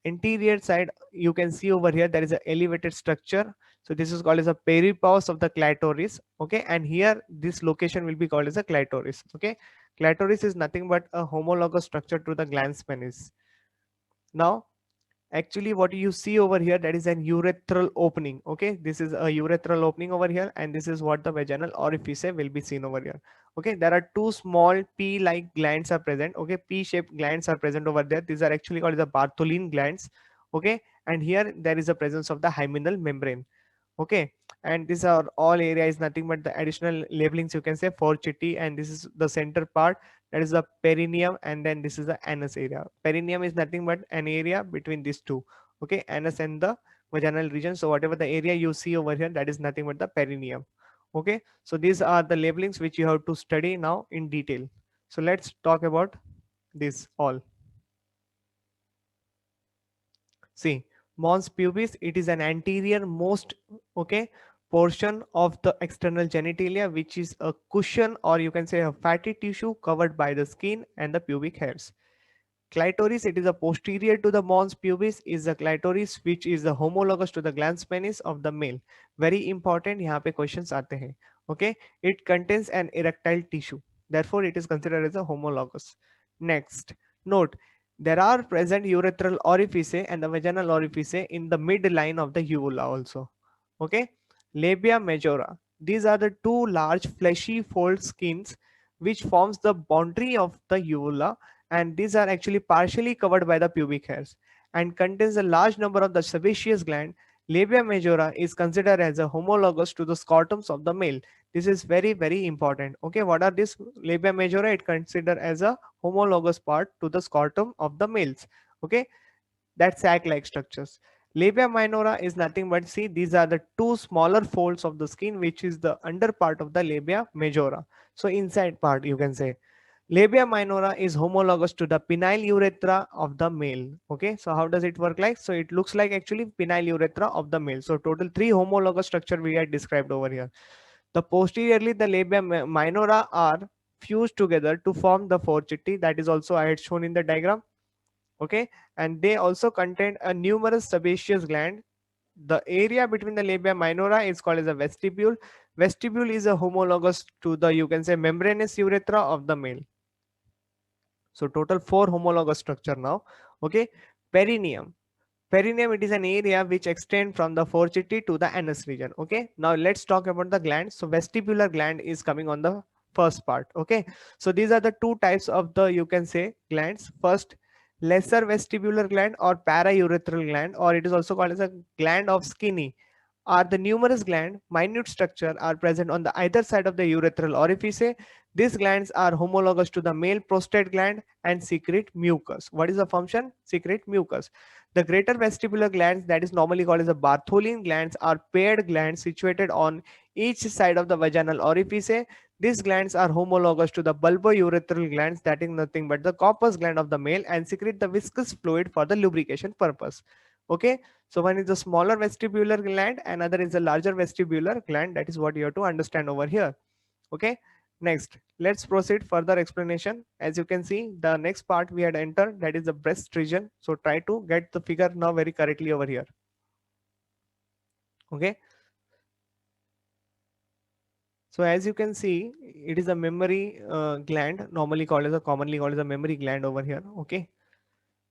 anterior side you can see over here there is an elevated structure, so this is called as a peripause of the clitoris. Okay, and here this location will be called as a clitoris. Okay, clitoris is nothing but a homologous structure to the glans penis. Now actually what you see over here, that is an urethral opening. Okay, this is a urethral opening over here, and this is what the vaginal orifice will be seen over here. Okay, there are two small pea like glands are present. Okay, pea shaped glands are present over there, these are actually called the bartholin glands. Okay, and here there is a presence of the hymenal membrane. Okay, and these are all area is nothing but the additional labelings you can say for chitty, and this is the center part, that is the perineum, and then this is the anus area. Perineum is nothing but an area between these two. Okay, anus and the vaginal region, so whatever the area you see over here, that is nothing but the perineum. Okay, so these are the labelings which you have to study now in detail. So let's talk about this all. See, mons pubis, it is an anterior most, okay, portion of the external genitalia, which is a cushion or you can say a fatty tissue covered by the skin and the pubic hairs. Clitoris, it is a posterior to the mons pubis, is the clitoris which is the homologous to the glans penis of the male. Very important, यहाँ पे questions आते हैं. Okay, it contains an erectile tissue, therefore it is considered as a homologous. Next, note, there are present urethral orifice and the vaginal orifice in the midline of the uvula also. Okay, labia majora, these are the two large fleshy fold skins which forms the boundary of the uvula, and these are actually partially covered by the pubic hairs and contains a large number of the sebaceous gland. Labia majora is considered as a homologous to the scrotums of the male. This is very important. Okay, what are this labia majora? It considered as a homologous part to the scrotum of the males. Okay, that sac-like structures. Labia minora is nothing but, see, these are the two smaller folds of the skin which is the under part of the labia majora. So inside part you can say. Labia minora is homologous to the penile urethra of the male. Okay, so how does it work like? So it looks like actually penile urethra of the male. So total three homologous structure we had described over here. The posteriorly the labia minora are fused together to form the fourchette, that is also I had shown in the diagram. Okay, and they also contain a numerous sebaceous gland. The area between the labia minora is called as a vestibule. Vestibule is a homologous to the, you can say, membranous urethra of the male. So total four homologous structure now. Okay, perineum. Perineum, it is an area which extend from the fourchette to the anus region. Okay, now let's talk about the glands. So vestibular gland is coming on the first part. Okay, so these are the two types of the, you can say, glands. First, lesser vestibular gland or paraurethral gland, or it is also called as a gland of Skinny, are the numerous gland, minute structure are present on the either side of the urethral orifice. These glands are homologous to the male prostate gland and secrete mucus. What is the function? Secrete mucus. The greater vestibular glands, that is normally called as the Bartholin glands, are paired glands situated on each side of the vaginal orifice. These glands are homologous to the bulbourethral glands, that is nothing but the corpus gland of the male, and secrete the viscous fluid for the lubrication purpose. Okay, so one is the smaller vestibular gland, another is the larger vestibular gland. That is what you have to understand over here. Okay, next let's proceed further explanation. As you can see, the next part we had entered, that is the breast region. So try to get the figure now very correctly over here. Okay, so as you can see, it is a mammary gland, normally called as a commonly called as a mammary gland over here. Okay,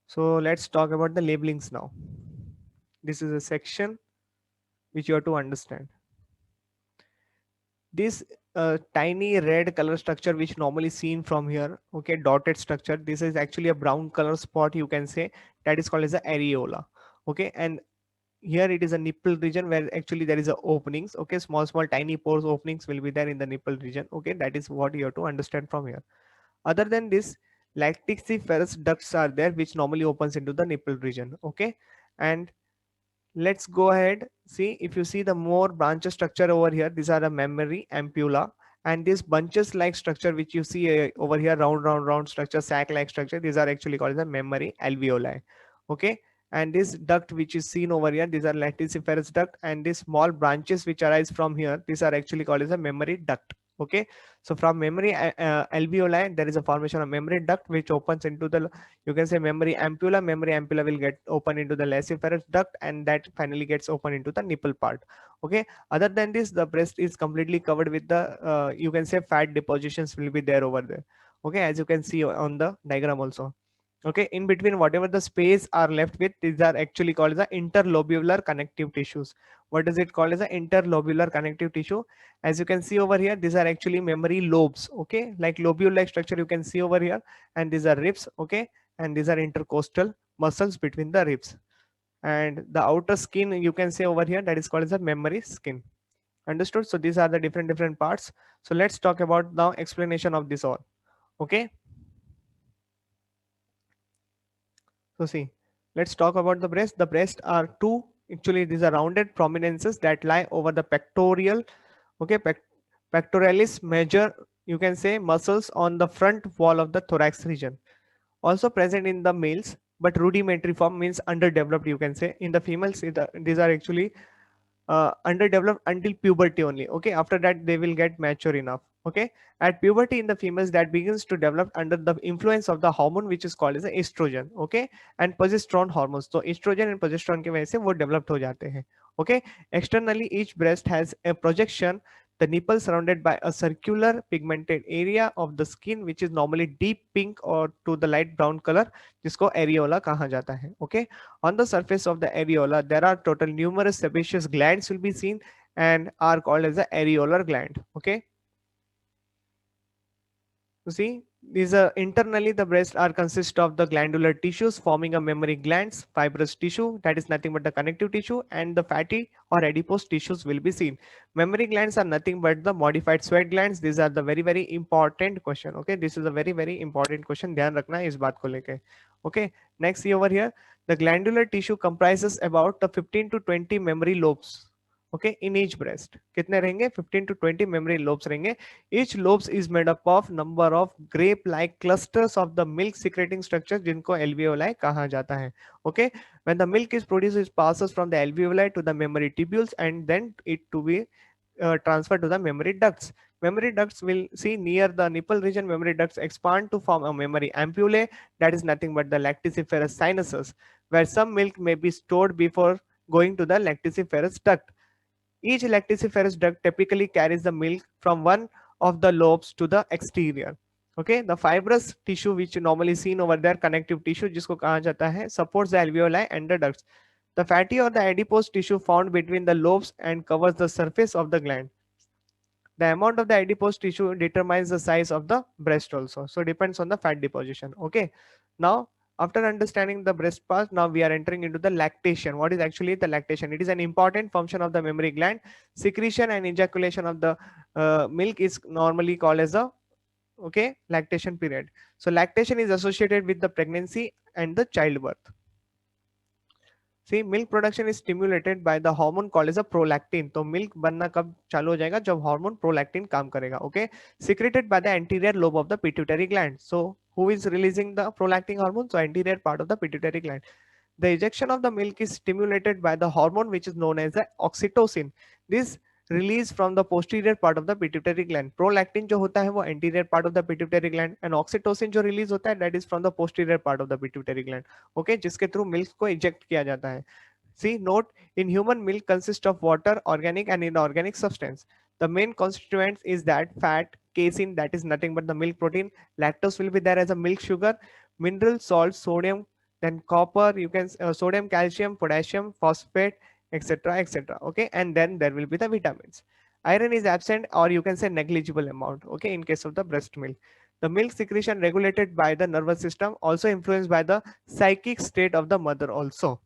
so let's talk about the labelings now. This is a section which you have to understand. This tiny red color structure which normally seen from here, okay, dotted structure, this is actually a brown color spot, you can say, that is called as the areola. Okay, and here it is a nipple region where actually there is a openings. Okay, small tiny pores openings will be there in the nipple region. Okay, that is what you have to understand from here. Other than this, lactiferous ducts are there which normally opens into the nipple region. Okay, and let's go ahead. See, if you see the more branches structure over here, these are the memory ampulla, and these bunches like structure which you see over here, round structure, sac like structure, these are actually called the memory alveoli. Okay, and this duct which is seen over here, these are lenticephorus duct, and these small branches which arise from here, these are actually called as a memory duct. Okay, so from memory alveoli there is a formation of memory duct which opens into the, you can say, memory ampulla will get open into the lenticephorus duct, and that finally gets open into the nipple part. Okay, other than this, the breast is completely covered with the you can say fat depositions will be there over there. Okay, as you can see on the diagram also. Okay, in between whatever the space are left with, these are actually called the interlobular connective tissues. What is it called as the interlobular connective tissue? As you can see over here, these are actually memory lobes. Okay, like lobule like structure you can see over here, and these are ribs. Okay, and these are intercostal muscles between the ribs, and the outer skin you can say over here, that is called as the memory skin. Understood? So these are the different parts. So let's talk about now explanation of this all. Okay, so see, let's talk about the breast. The breast are two, actually these are rounded prominences that lie over the pectoral. Okay, pectoralis major, you can say, muscles on the front wall of the thorax region, also present in the males but rudimentary form, means underdeveloped, you can say. In the females these are actually underdeveloped until puberty only. Okay, after that they will get mature enough. Okay, at puberty in the females that begins to develop under the influence of the hormone which is called as estrogen. Okay, and progesterone hormones. So estrogen and progesterone के वजह से वो developed हो जाते हैं. Okay, externally each breast has a projection, the nipple surrounded by a circular pigmented area of the skin which is normally deep pink or to the light brown color, जिसको areola कहा जाता है. Okay, on the surface of the areola, there are total numerous sebaceous glands will be seen and are called as the areolar gland. Okay, you see, these are internally the breast are consist of the glandular tissues forming a memory glands, fibrous tissue that is nothing but the connective tissue, and the fatty or adipose tissues will be seen. Memory glands are nothing but the modified sweat glands. These are the very important question. Okay, this is a very important question. ध्यान रखना है इस बात को लेके. Okay, next see over here. The glandular tissue comprises about the 15 to 20 memory lobes. Okay, in each breast कितने रहेंगे? 15 to 20 memory lobes रहेंगे. Each lobes is made up of number of grape-like clusters of the milk-secreting structures, जिनको alveoli कहा जाता है. Okay, when the milk is produced, it passes from the alveoli to the memory tubules and then it to be transferred to the memory ducts. Memory ducts will see near the nipple region. Memory ducts expand to form a memory ampullae, that is nothing but the lacticephorus sinuses, where some milk may be stored before going to the lacticephorus duct. Each lacticephorus duct typically carries the milk from one of the lobes to the exterior. Okay, the fibrous tissue which normally seen over there, connective tissue जिसको कहा जाता है, supports the alveoli and the ducts. The fatty or the adipose tissue found between the lobes and covers the surface of the gland. The amount of the adipose tissue determines the size of the breast also. So depends on the fat deposition. Okay, now after understanding the breast part, now we are entering into the lactation. What is actually the lactation? It is an important function of the mammary gland. Secretion and ejaculation of the milk is normally called as the, okay, lactation period. So lactation is associated with the pregnancy and the childbirth. See, milk production is stimulated by the hormone called as a prolactin. तो milk बनना कब चालू हो जाएगा? जब hormone prolactin काम करेगा. Okay, secreted by the anterior lobe of the pituitary gland. So who is releasing the prolactin hormone? So anterior part of the pituitary gland. The ejection of the milk is stimulated by the hormone which is known as the oxytocin. This release from the posterior part of the pituitary gland. Prolactin जो होता है वो anterior part of the pituitary gland, and oxytocin जो release होता है that is from the posterior part of the pituitary gland. Okay, जिसके through milk को eject किया जाता है. See, note, in human milk consists of water, organic and inorganic substance. The main constituents is that fat, casein, that is nothing but the milk protein. Lactose will be there as a milk sugar, mineral salt, sodium, then copper, you can sodium, calcium, potassium, phosphate, etc. Okay, and then there will be the vitamins. Iron is absent, or you can say negligible amount. Okay, in case of the breast milk. The milk secretion regulated by the nervous system, also influenced by the psychic state of the mother also.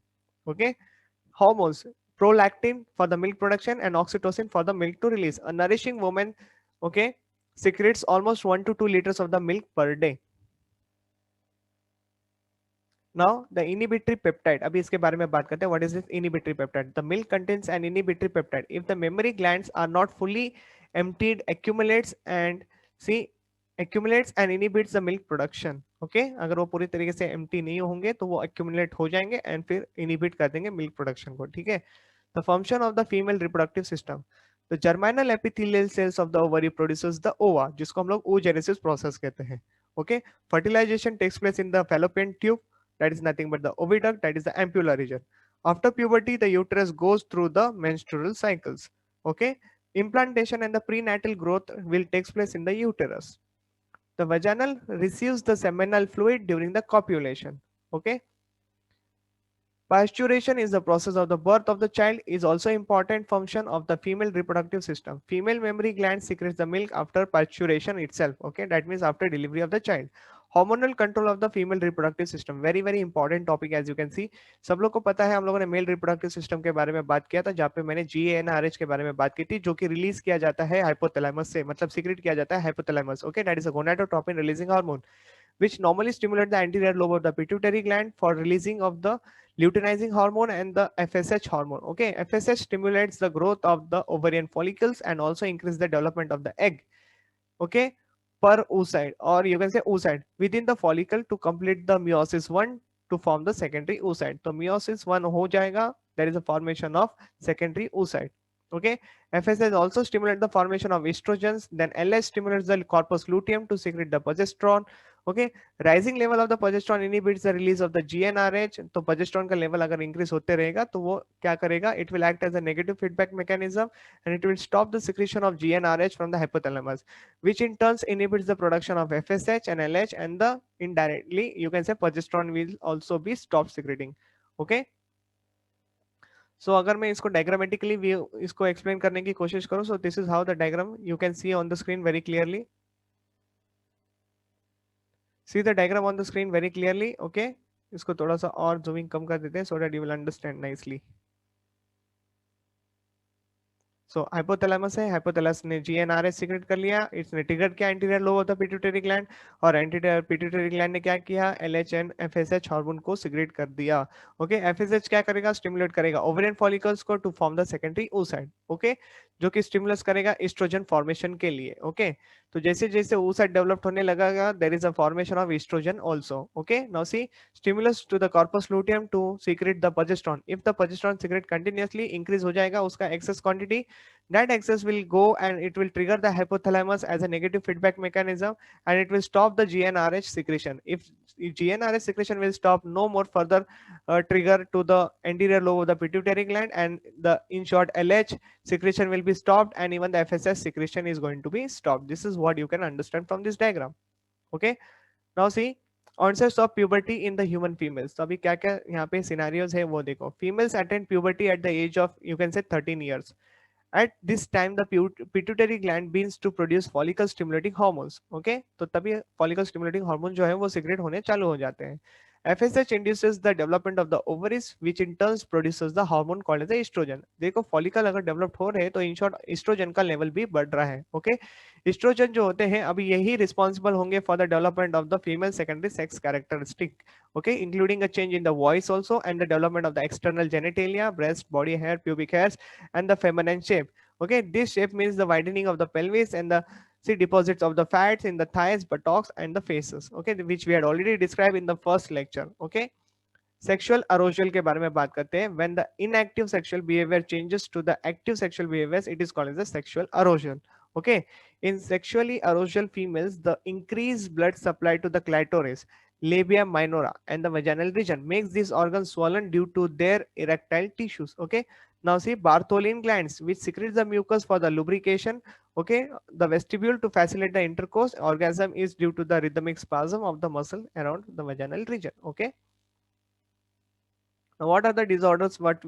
Okay, hormones, prolactin for the milk production and oxytocin for the milk to release. A nourishing woman, okay, secretes almost 1 to 2 liters of the milk per day. Now the inhibitory peptide, अभी इसके बारे में बात करते हैं. What is this inhibitory peptide? The milk contains an inhibitory peptide. If the mammary glands are not fully emptied, accumulates and inhibits the milk production. Okay, अगर वो पूरी तरीके से empty नहीं होंगे तो वो accumulate हो जाएंगे and फिर inhibit कर देंगे milk production को. ठीक है. The function of the female reproductive system. The germinal epithelial cells of the ovary produces the ova, जिसको हम लोग oogenesis process कहते हैं. Okay, fertilization takes place in the fallopian tube, that is nothing but the oviduct, that is the ampulla region. After puberty, the uterus goes through the menstrual cycles. Okay, implantation and the prenatal growth will takes place in the uterus. The vaginal receives the seminal fluid during the copulation. Okay, pasteurization is the process of the birth of the child, is also important function of the female reproductive system. Female mammary gland secretes the milk after pasteurization itself. Okay, that means after delivery of the child. Hormonal control of the female reproductive system, very important topic as you can see. सब लोग को पता है, हम लोगों ने male reproductive system के बारे में बात किया था, जहाँ पे मैंने GnRH के बारे में बात की थी, जो कि रिलीज किया जाता है हाइपोथैलेमस से, मतलब सीक्रेट किया जाता है hypothalamus. Okay, that is a gonadotropin releasing hormone which normally stimulate the anterior lobe of the pituitary gland for releasing of the luteinizing hormone and the FSH hormone. Okay, FSH stimulates the growth of the ovarian follicles and also increase the development of the egg. Okay, per oocyte, or you can say oocyte within the follicle to complete the meiosis 1 to form the secondary oocyte. So meiosis 1 ho jayega, there is a formation of secondary oocyte. Okay, FSH also stimulates the formation of estrogens, then LH stimulates the corpus luteum to secrete the progesterone. Okay, rising level of the progesterone inhibits the release of the GnRH. तो progesterone का level अगर increase होते रहेगा तो वो क्या करेगा, it will act as a negative feedback mechanism and it will stop the secretion of GnRH from the hypothalamus, which in turn inhibits the production of FSH and LH, and the indirectly you can say progesterone will also be stopped secreting. Okay, so अगर मैं इसको diagrammatically इसको explain करने की कोशिश करूं, so this is how the diagram you can see on the screen very clearly. See the diagram on the screen very clearly. Okay, इसको थोड़ा सा और zooming कम कर देते हैं so that you will understand nicely. So hypothalamus है, hypothalamus ने GnRH secrete कर लिया, इसने ट्रिगर किया anterior lobe of the pituitary gland, और एंटीरियर पिट्यूटरी ग्लैंड ने क्या किया, एलएच एंड एफएसएच हार्मोन को सीक्रेट कर दिया. ओके, एफएसएच क्या करेगा, स्टिमुलेट करेगा ओवेरियन फॉलिकल्स को to form the secondary oocyte. Okay, जो कि स्टिमुलस करेगा एस्ट्रोजन फॉर्मेशन के लिए. ओके, तो जैसे जैसे oocyte डेवलप होने लगेगा, there is a formation of estrogen also. Okay, now see stimulus to the corpus luteum to secrete the progesterone. If the progesterone secrete continuously increase हो जाएगा उसका excess quantity, that excess will go and it will trigger the hypothalamus as a negative feedback mechanism, and it will stop the GnRH secretion. If GnRH secretion will stop, no more further trigger to the anterior lobe of the pituitary gland, and the in short LH secretion will be stopped, and even the FSH secretion is going to be stopped. This is what you can understand from this diagram. Okay, now see onset of puberty in the human females. तो अभी क्या क्या यहाँ पे scenarios है वो देखो. Females attain puberty at the age of you can say 13 years. At this time the pituitary gland begins to produce follicle stimulating hormones. Okay, तो तभी follicle stimulating hormone जो है वो secrete होने चालू हो जाते हैं. FSH induces the development of the ovaries, which in turn produces the hormone called as the estrogen. देखो follicle अगर developed हो रहे हैं तो in short estrogen का level भी बढ़ रहा है. Okay, estrogen जो होते हैं अभी यही responsible होंगे for the development of the female secondary sex characteristic. Okay, including a change in the voice also, and the development of the external genitalia, breast, body hair, pubic hairs, and the feminine shape. Okay, this shape means the widening of the pelvis and the see deposits of the fats in the thighs, buttocks, and the faces. Okay, which we had already described in the first lecture. Okay, sexual arousal के बारे में बात करते हैं. When the inactive sexual behavior changes to the active sexual behaviors, it is called as the sexual arousal. Okay, in sexually arousal females, the increased blood supply to the clitoris, labia minora, and the vaginal region makes these organs swollen due to their erectile tissues. Okay, now see Bartholin glands, which secretes the mucus for the lubrication. Okay, the vestibule to facilitate the intercourse. Orgasm is due to the rhythmic spasm of the muscle around the vaginal region. Okay, now what are the disorders what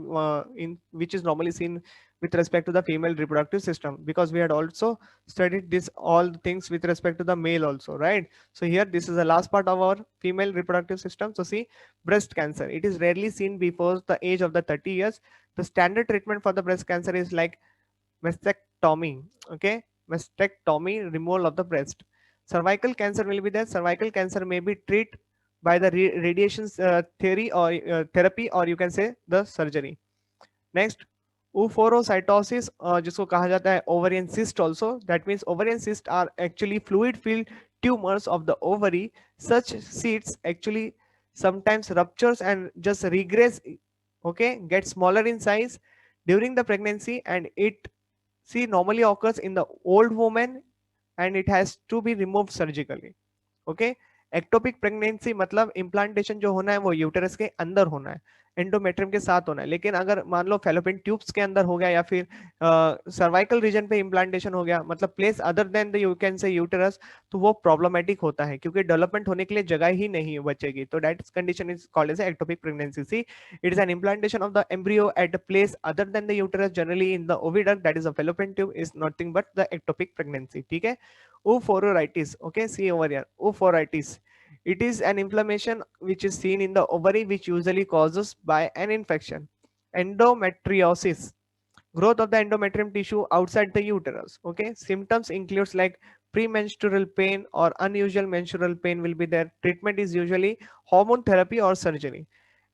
in which is normally seen with respect to the female reproductive system, because we had also studied this all things with respect to the male also, right? So here this is the last part of our female reproductive system. So see, breast cancer, it is rarely seen before the age of the 30 years. The standard treatment for the breast cancer is like mastectomy. Okay, mastectomy, removal of the breast. Cervical cancer will be there. Cervical cancer may be treated by the radiation theory or therapy, or you can say the surgery. Next, oophorocytosis, जिसको कहा जाता है ovarian cyst also. That means ovarian cysts are actually fluid filled tumors of the ovary. Such cysts actually sometimes ruptures and just regress, okay, get smaller in size during the pregnancy, and it see normally occurs in the old woman, and it has to be removed surgically. Okay. Ectopic pregnancy मतलब implantation जो होना है वो uterus के अंदर होना है, endometrium के साथ होना है. लेकिन अगर मान लो फेलोपियन ट्यूब्स के अंदर हो गया या फिर सर्वाइकल रीजन पे इम्प्लांटेशन हो गया, मतलब place other than the you can से यूटेरस, तो वो प्रॉब्लमेटिक होता है क्योंकि डेवलपमेंट होने के लिए जगह ही नहीं बचेगी. तो that condition is called as ectopic pregnancy. See, it is an implantation of the embryo at a place other than the uterus, generally in the oviduct, that is a fallopian tube, is nothing but the ectopic pregnancy. ठीक है. Oophoritis, okay, see over here, oophoritis. It is an inflammation which is seen in the ovary, which usually causes by an infection. Endometriosis, growth of the endometrium tissue outside the uterus. Okay, symptoms includes like premenstrual pain or unusual menstrual pain will be there. Treatment is usually hormone therapy or surgery.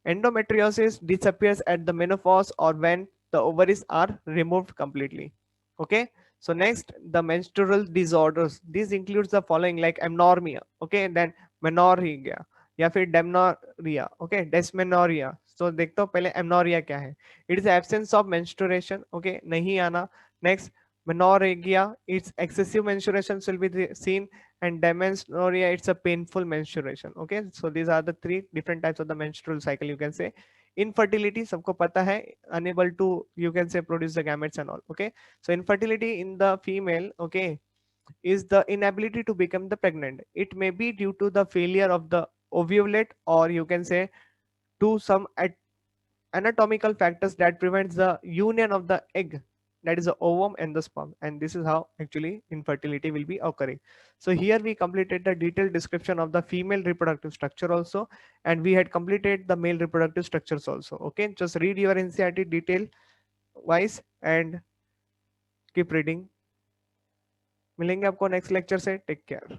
Endometriosis disappears at the menopause or when the ovaries are removed completely. Okay. So next, the menstrual disorders. This includes the following like amenorrhea, okay, then menorrhagia या फिर डेमनोरिया, okay, डेस्मेनोरिया. तो देखते हो पहले amenorrhoea क्या है. It is absence of menstruation, okay, नहीं आना. Next, menorrhagia, it's excessive menstruation will be seen, and dysmenorrhea, it's a painful menstruation. Okay, so these are the three different types of the menstrual cycle, you can say. Infertility, सबको पता है, unable to, you can say, produce the gametes and all. Okay, so infertility in the female, okay, is the inability to become the pregnant. It may be due to the failure of the ovulate, or you can say to some anatomical factors that prevents the union of the egg, that is the ovum and the sperm, and this is how actually infertility will be occurring. So here we completed the detailed description of the female reproductive structure also, and we had completed the male reproductive structures also. Okay, just read your NCERT detail wise and keep reading. मिलेंगे आपको next lecture से. Take care.